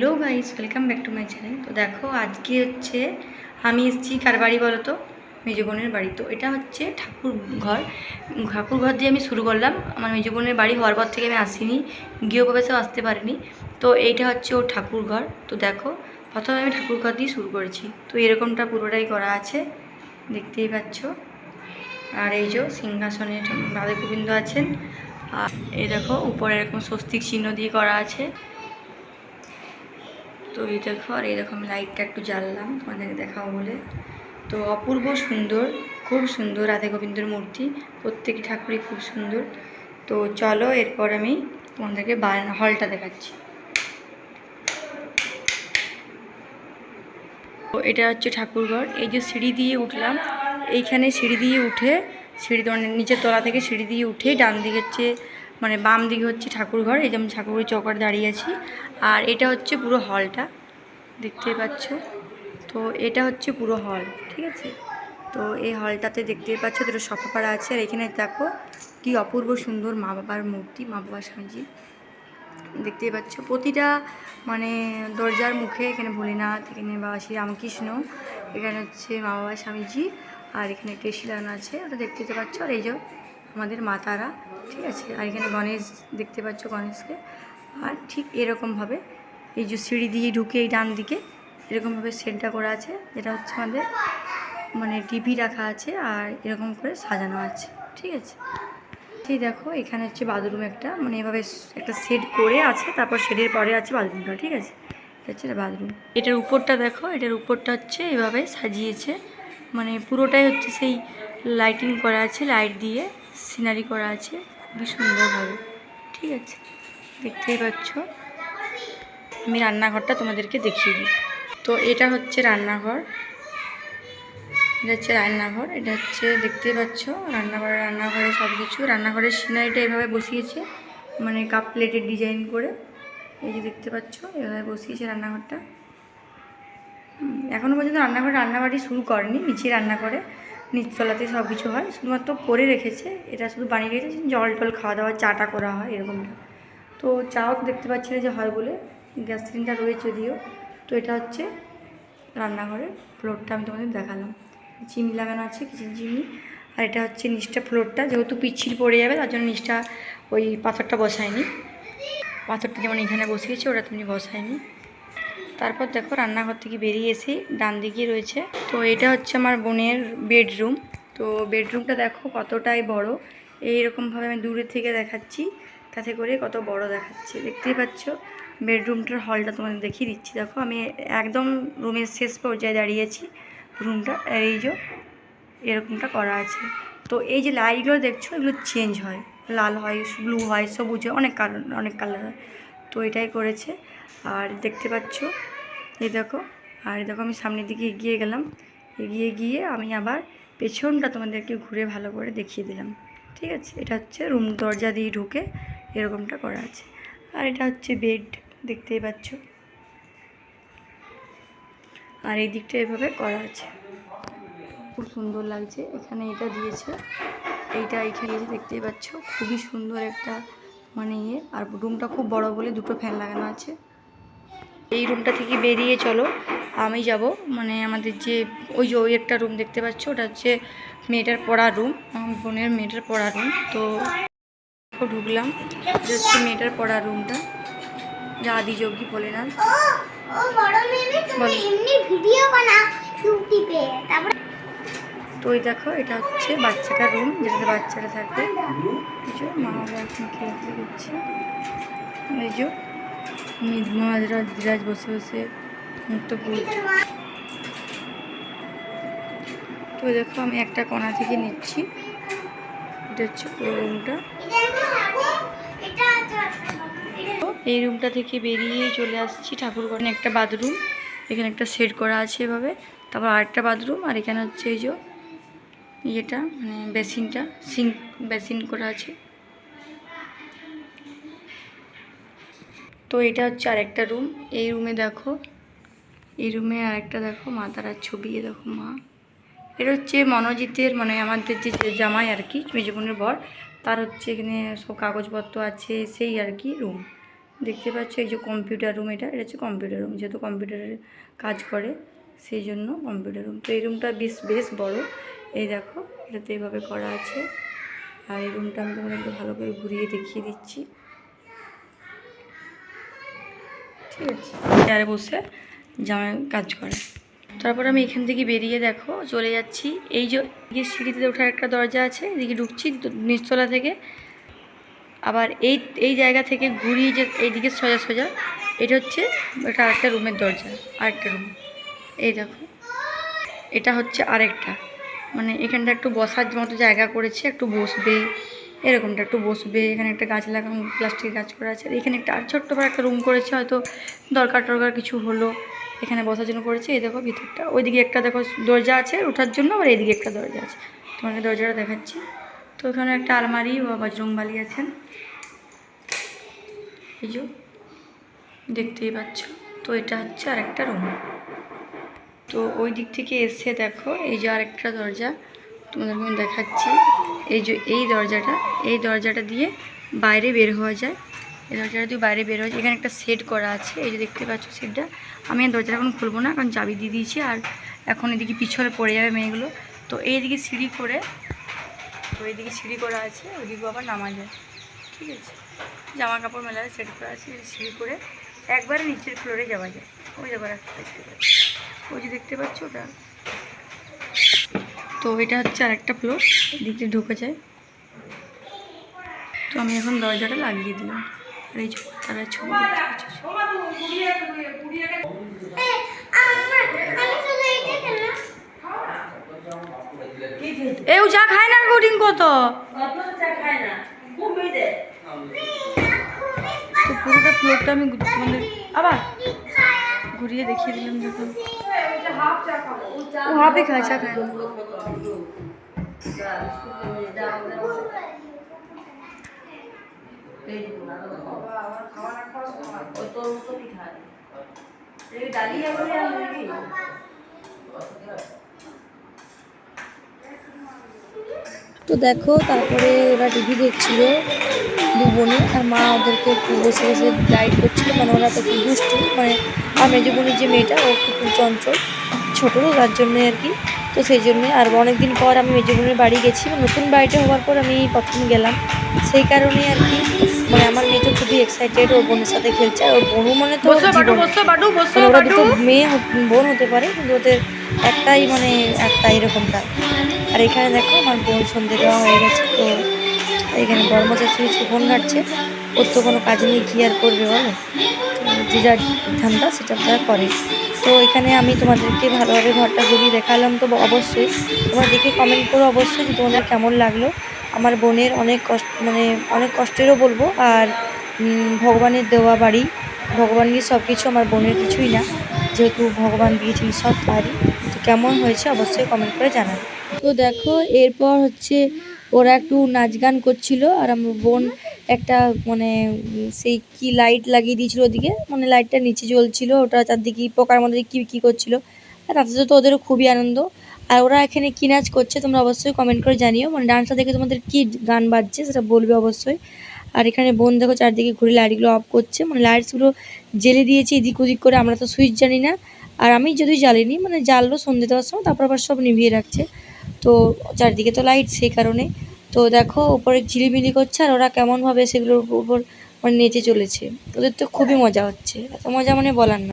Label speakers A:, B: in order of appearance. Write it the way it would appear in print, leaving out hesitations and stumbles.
A: Hello guys, welcome back to my channel. তো দেখো আজকে হচ্ছে আমি এসেছি কার বাড়ি বলো তো? মেজো বোনের বাড়ি। তো এটা হচ্ছে ঠাকুর ঘর দিয়ে আমি শুরু করলাম। আমার মেজো বোনের বাড়ি হওয়ার পর থেকে আমি আসিনি, গৃহপ্রবেশেও আসতে পারিনি। তো এইটা হচ্ছে ওর ঠাকুর ঘর। তো দেখো প্রথমে আমি ঠাকুর ঘর দিয়ে শুরু করেছি। তো এরকমটা পুরোটাই করা আছে, দেখতেই পাচ্ছ। আর এই যে সিংহাসনে রাধা গোবিন্দ আছেন। আর এই দেখো উপরে এরকম স্বস্তিক চিহ্ন দিয়ে করা আছে। তো এই দেখো, আর এরকম লাইটটা একটু জ্বাললাম তোমাদেরকে দেখাবো বলে। তো অপূর্ব সুন্দর, খুব সুন্দর রাধা গোবিন্দর মূর্তি, প্রত্যেকটি ঠাকুরই খুব সুন্দর। তো চলো এরপর আমি তোমাদেরকে হলটা দেখাচ্ছি। তো এটা হচ্ছে ঠাকুরঘর। এই যে সিঁড়ি দিয়ে উঠলাম, এইখানে সিঁড়ি দিয়ে উঠে নিচের তলা থেকে সিঁড়ি দিয়ে উঠে ডান দিকে হচ্ছে বাম দিকে হচ্ছে ঠাকুরঘর। এই যে আমি ঠাকুরের চৌকাঠ দাঁড়িয়ে আছি। আর এটা হচ্ছে পুরো হলটা, দেখতেই পাচ্ছ। তো এটা হচ্ছে পুরো হল, ঠিক আছে। তো এই হলটাতে দেখতেই পাচ্ছ দুটো সোফা পাড়া আছে। আর এখানে দেখো কি অপূর্ব সুন্দর মা বাবার মূর্তি, মা বাবা স্বামীজি, দেখতেই পাচ্ছ। প্রতিটা দরজার মুখে এখানে ভোলেনাথ, এখানে বাবা শ্রী রামকৃষ্ণ, এখানে হচ্ছে মা বাবা স্বামীজি, আর এখানে একটা শিলানো আছে, ওটা দেখতে পাচ্ছ। আর এই যে আমাদের মা তারা, ঠিক আছে। আর এখানে গণেশ দেখতে পাচ্ছ, গণেশকে। আর ঠিক এরকমভাবে এই যে সিঁড়ি দিয়ে ঢুকে এই ডান দিকে এরকমভাবে সেটটা করা আছে, যেটা হচ্ছে আমাদের টিভি রাখা আছে। আর এরকম করে সাজানো আছে, ঠিক আছে। ঠিক দেখো এখানে হচ্ছে বাথরুম একটা, এভাবে একটা সেট করে আছে, তারপর শেডের পরে আছে বাথরুমটা, ঠিক আছে। এটা হচ্ছে বাথরুম। এটার উপরটা দেখো, এটার উপরটা হচ্ছে এভাবে সাজিয়েছে, পুরোটাই হচ্ছে সেই লাইটিং করা আছে, লাইট দিয়ে সিনারি করা আছে খুবই সুন্দরভাবে, ঠিক আছে। দেখতেই পাচ্ছ। আমি রান্নাঘরটা তোমাদেরকে দেখিয়ে দিই। তো এটা হচ্ছে রান্নাঘর, এটা হচ্ছে রান্নাঘর, এটা হচ্ছে দেখতেই পাচ্ছ রান্নাঘরে সব কিছু। রান্নাঘরের সিনারিটা এভাবে বসিয়েছে, কাপ প্লেটের ডিজাইন করে, এই যে দেখতে পাচ্ছ এভাবে বসিয়েছে রান্নাঘরটা। এখনও পর্যন্ত রান্নাবাড়ি শুরু করেনি, নিচে রান্না করে, নিচতলাতে সব কিছু হয়, শুধুমাত্র করে রেখেছে। এটা শুধু বানিয়ে রেখেছে জল টল খাওয়া দাওয়া, চাটা করা হয় এরকমটা। তো চাও দেখতে পাচ্ছি না যে হয় বলে, গ্যাস সিলিন্ডার রয়েছে যদিও। তো এটা হচ্ছে রান্নাঘরের ফ্লোরটা আমি তোমাদের দেখালাম, চিমনি লাগানো আছে, কিচেন চিমনি। আর এটা হচ্ছে নিচটা ফ্লোরটা, যেহেতু পিচ্ছিল পড়ে যাবে তার জন্য নিচটা ওই পাথরটা বসায়নি, পাথরটা যেমন এখানে বসিয়েছে ওটা তুমি বসায়নি। তারপর দেখো রান্নাঘর থেকে বেরিয়ে এসে ডান দিকে রয়েছে। তো এটা হচ্ছে আমার বোনের বেডরুম। তো বেডরুমটা দেখো কতটাই বড়, এইরকমভাবে আমি দূরে থেকে দেখাচ্ছি, তাতে করে কত বড় দেখাচ্ছে, দেখতেই পাচ্ছ। বেডরুমটার হলটা তোমাদের দেখিয়ে দিচ্ছি। দেখো আমি একদম রুমের শেষ পর্যায়ে দাঁড়িয়েছি, রুমটা এই যে এরকমটা করা আছে। তো এই যে লাইটগুলো দেখছো এগুলো চেঞ্জ হয়, লাল হয়, ব্লু হয়, সবুজ হয়, অনেক কালার হয়। তো এটাই করেছে। আর দেখতে পাচ্ছ এই দেখো, আর দেখো আমি সামনের দিকে এগিয়ে গেলাম, এগিয়ে গিয়ে আমি আবার পেছনটা তোমাদেরকে ঘুরে ভালো করে দেখিয়ে দিলাম, ঠিক আছে। এটা হচ্ছে রুম, দরজা দিয়ে ঢুকে এরকমটা করা আছে। আর এটা হচ্ছে বেড, দেখতেই পাচ্ছ। আর এই দিকটা এভাবে করা আছে, খুব সুন্দর লাগছে। এখানে এটা দিয়েছে, এখানে দেখতেই পাচ্ছ, খুবই সুন্দর একটা ইয়ে। আর রুমটা খুব বড় বলে দুটো ফ্যান লাগানো আছে। এই রুমটা থেকে বেরিয়ে চলো আমি যাব আমাদের যে ওই একটা রুম দেখতে পাচ্ছ, ওটা হচ্ছে মেয়েটার পড়ার রুম, আমার বোনের মেয়েটার পড়ার রুম। তো ঢুকলাম, এটা হচ্ছে মেয়েটার পড়ার রুমটা, যা আদিযোগী বলে না। তো ওই দেখো এটা হচ্ছে বাচ্চাটার রুম, যেটাতে বাচ্চারা থাকবে। এই যে মা বাবা এখন খেলতে করছে, এই যে ধীরাজ বসে বসে মুক্ত পড়ছে। তো দেখো আমি একটা কোণা থেকে নিচ্ছি, এটা হচ্ছে পুরো রুমটা। এই রুমটা থেকে বেরিয়ে চলে আসছি ঠাকুরঘরে, একটা বাথরুম, এখানে একটা সেট করা আছে এভাবে, তারপর আরেকটা বাথরুম। আর এখানে হচ্ছে এই যে ইয়েটা বেসিনটা, সিঙ্ক বেসিন করা আছে। তো এটা হচ্ছে আরেকটা রুম। এই রুমে দেখো, এই রুমে আরেকটা দেখো মা তারার ছবি, দেখো মা। এটা হচ্ছে মনোজিতের আমাদের যে জামাই আর কি, মেজো বোনের বর, তার হচ্ছে এখানে সব কাগজপত্র আছে, সেই আর কি রুম, দেখতে পাচ্ছ এই যে কম্পিউটার রুম, এটা হচ্ছে কম্পিউটার রুম, যেহেতু কম্পিউটারের কাজ করে সেই জন্য কম্পিউটার রুম। তো এই রুমটা বেশ বড়। এই দেখো এটাতে এইভাবে করা আছে। আর এই রুমটা আমি তোমাদের একটু ভালো করে ঘুরিয়ে দেখিয়ে দিচ্ছি, ঠিক আছে। চেয়ারে বসে জামাই কাজ করে। তারপর আমি এখান থেকে বেরিয়ে দেখো চলে যাচ্ছি। এই যে সিঁড়িতে ওঠার একটা দরজা আছে, এদিকে ঢুকছি নিচতলা থেকে। আবার এই জায়গা থেকে ঘুরিয়ে যে এইদিকে সোজা এটা হচ্ছে এটা আরেকটা রুমের দরজা, আরেকটা রুম। এই দেখো এটা হচ্ছে আরেকটা, মানে এখানটা একটু বসার মতো জায়গা করেছে, একটু বসবে এরকমটা, একটু বসবে। এখানে একটা গাছ লাগানো, প্লাস্টিকের গাছ করা আছে। আর এখানে একটা আর ছোট্ট করে একটা রুম করেছে, হয়তো দরকার কিছু হলো এখানে বসার জন্য করেছে। এই দেখো ভিতরটা, ওইদিকে একটা দেখো দরজা আছে ওঠার জন্য, আর এইদিকে একটা দরজা আছে, তোমাকে দরজাটা দেখাচ্ছি। তো এখানে একটা আলমারি বা বজরংবালি আছেন, এই যে দেখতেই পাচ্ছ। তো এটা হচ্ছে আরেকটা রুম। তো ওই দিক থেকে এসে দেখো এই যে আরেকটা দরজা তোমাদেরকে আমি দেখাচ্ছি। এই যে এই দরজাটা দিয়ে বাইরে বের হওয়া যায়। এই দরজাটা দিয়ে বাইরে বের হওয়া যায়। এখানে একটা সেট করা আছে, এই যে দেখতে পাচ্ছ সেটটা। আমি দরজাটা এখন খুলবো না, কারণ চাবি দিয়ে দিয়েছি, আর এখন এদিকে পিছনে পড়ে যাবে মেয়েগুলো। তো এইদিকে সিঁড়ি করা আছে, ওইদিকে আবার নামা যায়, ঠিক আছে। জামা কাপড় মেলায় সেট করা আছে, সিঁড়ি করে একবারে নিচের ফ্লোরে যাওয়া যায়। ওই যাবার রাস্তা দেখতে পাচ্ছি, ওই যে দেখতে পাচ্ছ ওটা। তো এটা হচ্ছে আরেকটা ফ্লোর, এদিকে ঢুকে যায়। তো আমি এখন দরজাটা লাগিয়ে দিলাম। আর এই তারা ছবি এও চা খায় না, কোটিং কত তো পুরোটা ফ্লোরটা আমি তোমাদের আবার ঘুরিয়ে দেখিয়ে দিলাম। যখন ও হাফে খায়, চা খায় না। তো দেখো তারপরে ওরা টিভি দেখছিল দু বোনে, আর মা ওদেরকে একটু বসে গাইড করছিল, মানে ওরা তো একটু দুষ্টু, মানে আর মেজো বোনের যে মেয়েটা ও একটু চঞ্চল, ছোটো তো তার জন্যে আর কি। তো সেই জন্যে আর অনেকদিন পর আমি মেজো বোনের বাড়ি গেছি, নতুন বাড়িটা হওয়ার পর আমি প্রথম গেলাম, সেই কারণে আর কি। মানে আমার মেয়ে তো খুবই এক্সাইটেড, ওর বোনের সাথে খেলছে। আর ওর বোনও মানে তো ওরা দুটো মেয়ে বোন হতে পারে, কিন্তু ওদের একটাই মানে একটা এরকমটা। আর এখানে দেখো আমার বোন সন্ধে দেওয়া হয়ে গেছে। তো এখানে বর্মচার শুয়েছে, ফোন ঘাটছে, ওর তো কোনো কাজ নেই, কী আর করবে বলো। যে যার ধান্দা সেটা তারা করে। তো এখানে আমি তোমাদেরকে ভালোভাবে ঘরটা ঘুরিয়ে দেখালাম। তো অবশ্যই তোমরা দেখে কমেন্ট করো অবশ্যই যে তোমাদের কেমন লাগলো। আমার বোনের অনেক কষ্ট, মানে অনেক কষ্টেরও বলবো, আর ভগবানের দেওয়া বাড়ি, ভগবানের সব কিছু, আমার বোনের কিছুই না, যেহেতু ভগবান দিয়েছেন সব তারই। তো কেমন হয়েছে অবশ্যই কমেন্ট করে জানাবে। তো দেখো এরপর হচ্ছে ওরা একটু নাচ গান করছিল, আর আমার বোন একটা মানে সেই কি লাইট লাগিয়ে দিয়েছিল ওদিকে, মানে লাইটটা নিচে জ্বলছিল, ওটা চারদিকে পোকার মধ্যে কী করছিল। আর তাতে তো ওদেরও খুবই আনন্দ। আর ওরা এখানে কী নাচ করছে তোমরা অবশ্যই কমেন্ট করে জানিও, মানে ডান্সটা দেখে তোমাদের কী গান বাজছে সেটা বলবে অবশ্যই। আর এখানে বোন দেখো চারদিকে ঘুরে লাইটগুলো অফ করছে, মানে লাইটসগুলো জেলে দিয়েছে এদিক ওদিক করে, আমরা তো সুইচ জানি না। আর আমি যদি জ্বালিনি, মানে জ্বাললো সন্ধ্যে দেওয়ার সময়, তারপর আবার সব নিভিয়ে রাখছে। তো চারদিকে তো লাইট, সেই কারণে। তো দেখো উপরে ঝিলিমিলি করছে, আর ওরা কেমনভাবে সেগুলোর উপর মানে নেচে চলেছে। ওদের তো খুবই মজা হচ্ছে, এত মজা মানে বলার না।